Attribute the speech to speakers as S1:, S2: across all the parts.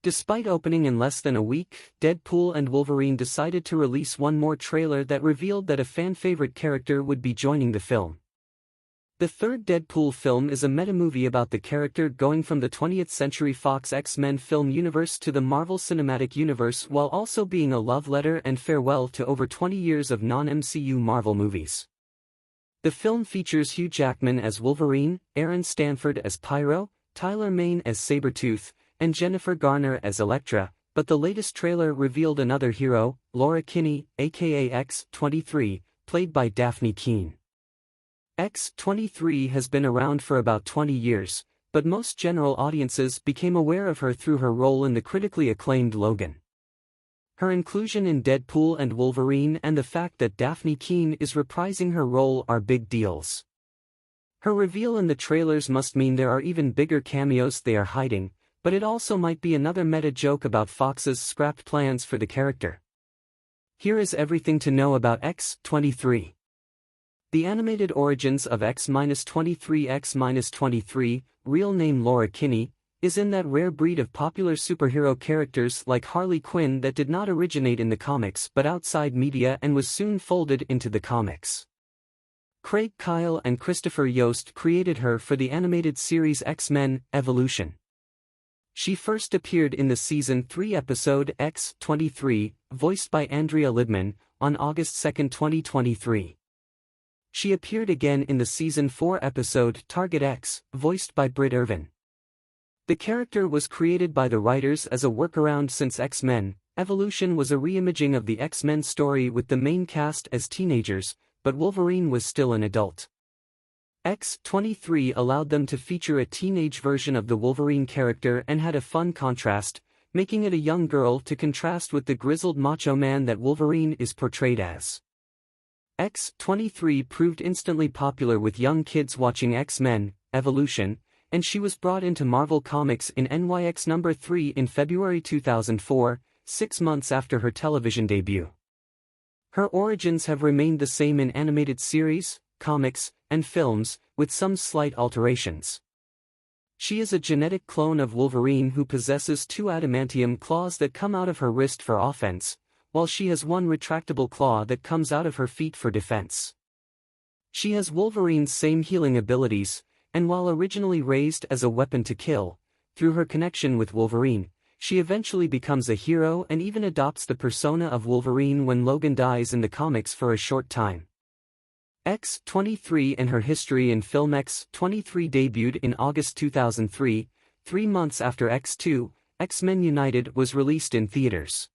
S1: Despite opening in less than a week, Deadpool and Wolverine decided to release one more trailer that revealed that a fan-favorite character would be joining the film. The third Deadpool film is a meta-movie about the character going from the 20th Century Fox X-Men film universe to the Marvel Cinematic Universe, while also being a love letter and farewell to over 20 years of non-MCU Marvel movies. The film features Hugh Jackman as Wolverine, Aaron Stanford as Pyro, Tyler Mane as Sabretooth, and Jennifer Garner as Elektra, but the latest trailer revealed another hero, Laura Kinney, aka X-23, played by Daphne Keane. X-23 has been around for about 20 years, but most general audiences became aware of her through her role in the critically acclaimed Logan. Her inclusion in Deadpool and Wolverine and the fact that Daphne Keane is reprising her role are big deals. Her reveal in the trailers must mean there are even bigger cameos they are hiding, but it also might be another meta joke about Fox's scrapped plans for the character. Here is everything to know about X-23. The animated origins of X-23. X-23, real name Laura Kinney, is in that rare breed of popular superhero characters like Harley Quinn that did not originate in the comics but outside media and was soon folded into the comics. Craig Kyle and Christopher Yost created her for the animated series X-Men: Evolution. She first appeared in the Season 3 episode X-23, voiced by Andrea Lidman, on August 2, 2023. She appeared again in the Season 4 episode Target X, voiced by Britt Irvin. The character was created by the writers as a workaround since X-Men: Evolution was a reimaging of the X-Men story with the main cast as teenagers, but Wolverine was still an adult. X-23 allowed them to feature a teenage version of the Wolverine character and had a fun contrast, making it a young girl to contrast with the grizzled macho man that Wolverine is portrayed as. X-23 proved instantly popular with young kids watching X-Men: Evolution, and she was brought into Marvel Comics in NYX number 3 in February 2004, 6 months after her television debut. Her origins have remained the same in animated series, comics, and films, with some slight alterations. She is a genetic clone of Wolverine who possesses 2 adamantium claws that come out of her wrist for offense, while she has 1 retractable claw that comes out of her feet for defense. She has Wolverine's same healing abilities, and while originally raised as a weapon to kill, through her connection with Wolverine, she eventually becomes a hero and even adopts the persona of Wolverine when Logan dies in the comics for a short time. X-23 and her history in film. X-23 debuted in August 2003, 3 months after X-2, X-Men United was released in theaters.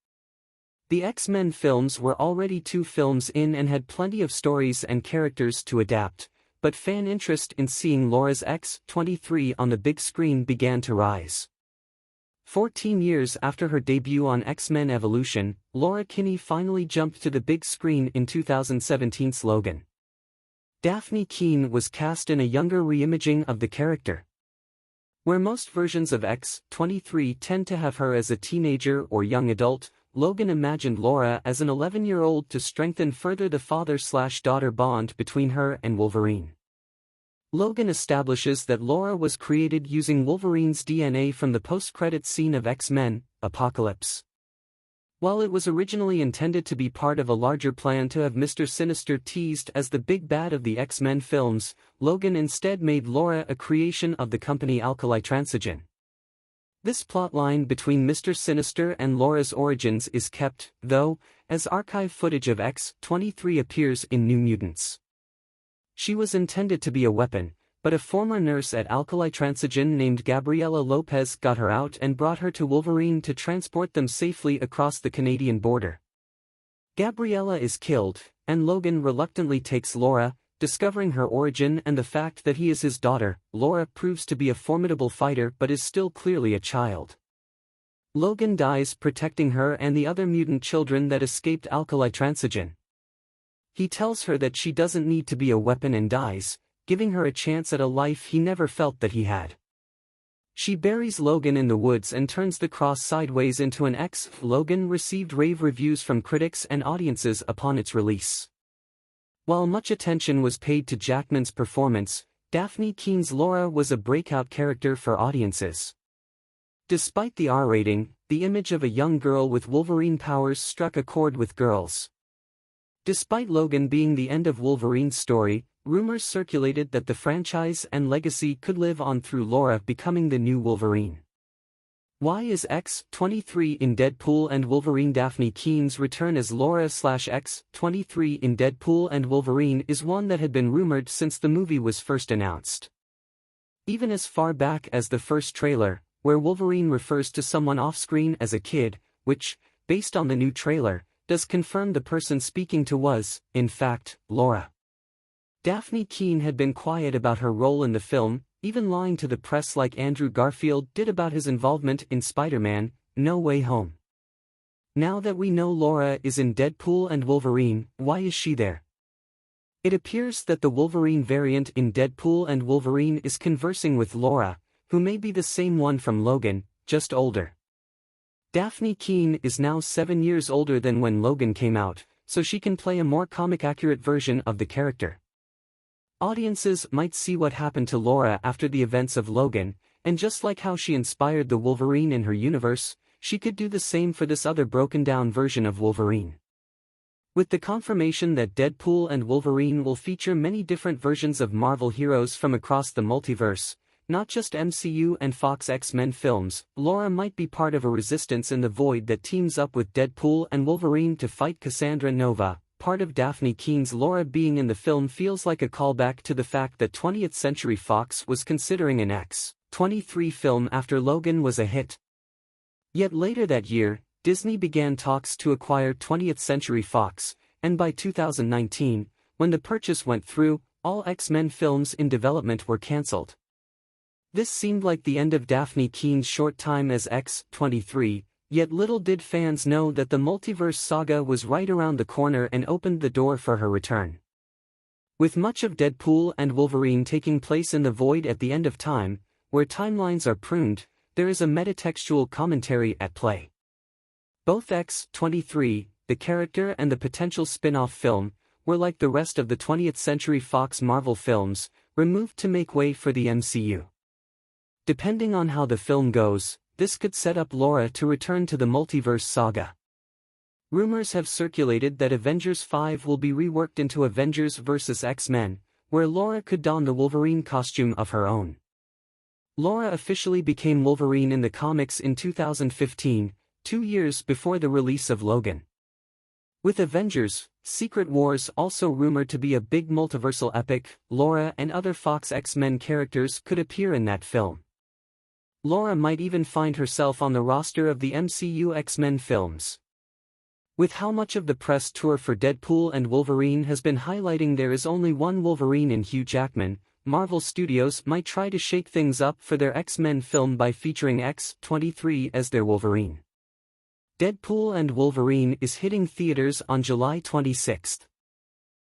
S1: The X-Men films were already 2 films in and had plenty of stories and characters to adapt, but fan interest in seeing Laura's X-23 on the big screen began to rise. 14 years after her debut on X-Men: Evolution, Laura Kinney finally jumped to the big screen in 2017's Logan. Daphne Keane was cast in a younger reimaging of the character. Where most versions of X-23 tend to have her as a teenager or young adult, Logan imagined Laura as an 11-year-old to strengthen further the father-slash-daughter bond between her and Wolverine. Logan establishes that Laura was created using Wolverine's DNA from the post-credits scene of X-Men: Apocalypse. While it was originally intended to be part of a larger plan to have Mr. Sinister teased as the big bad of the X-Men films, Logan instead made Laura a creation of the company Alkali Transigen. This plotline between Mr. Sinister and Laura's origins is kept, though, as archive footage of X-23 appears in New Mutants. She was intended to be a weapon, but a former nurse at Alkali Transigen named Gabriela Lopez got her out and brought her to Wolverine to transport them safely across the Canadian border. Gabriela is killed, and Logan reluctantly takes Laura, discovering her origin and the fact that he is his daughter. Laura proves to be a formidable fighter but is still clearly a child. Logan dies protecting her and the other mutant children that escaped Alkali Transigen. He tells her that she doesn't need to be a weapon and dies, giving her a chance at a life he never felt that he had. She buries Logan in the woods and turns the cross sideways into an X. Logan received rave reviews from critics and audiences upon its release. While much attention was paid to Jackman's performance, Daphne Keene's Laura was a breakout character for audiences. Despite the R rating, the image of a young girl with Wolverine powers struck a chord with girls. Despite Logan being the end of Wolverine's story, rumors circulated that the franchise and legacy could live on through Laura becoming the new Wolverine. Why is X-23 in Deadpool and Wolverine? Daphne Keene's return as Laura/X-23 in Deadpool and Wolverine is one that had been rumored since the movie was first announced. Even as far back as the first trailer, where Wolverine refers to someone off-screen as a kid, which, based on the new trailer, does confirm the person speaking to was, in fact, Laura. Daphne Keene had been quiet about her role in the film, even lying to the press like Andrew Garfield did about his involvement in Spider-Man: No Way Home. Now that we know Laura is in Deadpool and Wolverine, why is she there? It appears that the Wolverine variant in Deadpool and Wolverine is conversing with Laura, who may be the same one from Logan, just older. Daphne Keene is now 7 years older than when Logan came out, so she can play a more comic-accurate version of the character. Audiences might see what happened to Laura after the events of Logan, and just like how she inspired the Wolverine in her universe, she could do the same for this other broken-down version of Wolverine. With the confirmation that Deadpool and Wolverine will feature many different versions of Marvel heroes from across the multiverse, not just MCU and Fox X-Men films, Laura might be part of a resistance in the void that teams up with Deadpool and Wolverine to fight Cassandra Nova. Part of Daphne Keene's Laura being in the film feels like a callback to the fact that 20th Century Fox was considering an X-23 film after Logan was a hit. Yet later that year, Disney began talks to acquire 20th Century Fox, and by 2019, when the purchase went through, all X-Men films in development were cancelled. This seemed like the end of Daphne Keene's short time as X-23, yet little did fans know that the multiverse saga was right around the corner and opened the door for her return. With much of Deadpool and Wolverine taking place in the void at the end of time, where timelines are pruned, there is a metatextual commentary at play. Both X-23, the character and the potential spin-off film, were like the rest of the 20th Century Fox Marvel films, removed to make way for the MCU. Depending on how the film goes, this could set up Laura to return to the multiverse saga. Rumors have circulated that Avengers 5 will be reworked into Avengers vs. X-Men, where Laura could don the Wolverine costume of her own. Laura officially became Wolverine in the comics in 2015, 2 years before the release of Logan. With Avengers: Secret Wars also rumored to be a big multiversal epic, Laura and other Fox X-Men characters could appear in that film. Laura might even find herself on the roster of the MCU X-Men films. With how much of the press tour for Deadpool and Wolverine has been highlighting there is only one Wolverine in Hugh Jackman, Marvel Studios might try to shake things up for their X-Men film by featuring X-23 as their Wolverine. Deadpool and Wolverine is hitting theaters on July 26.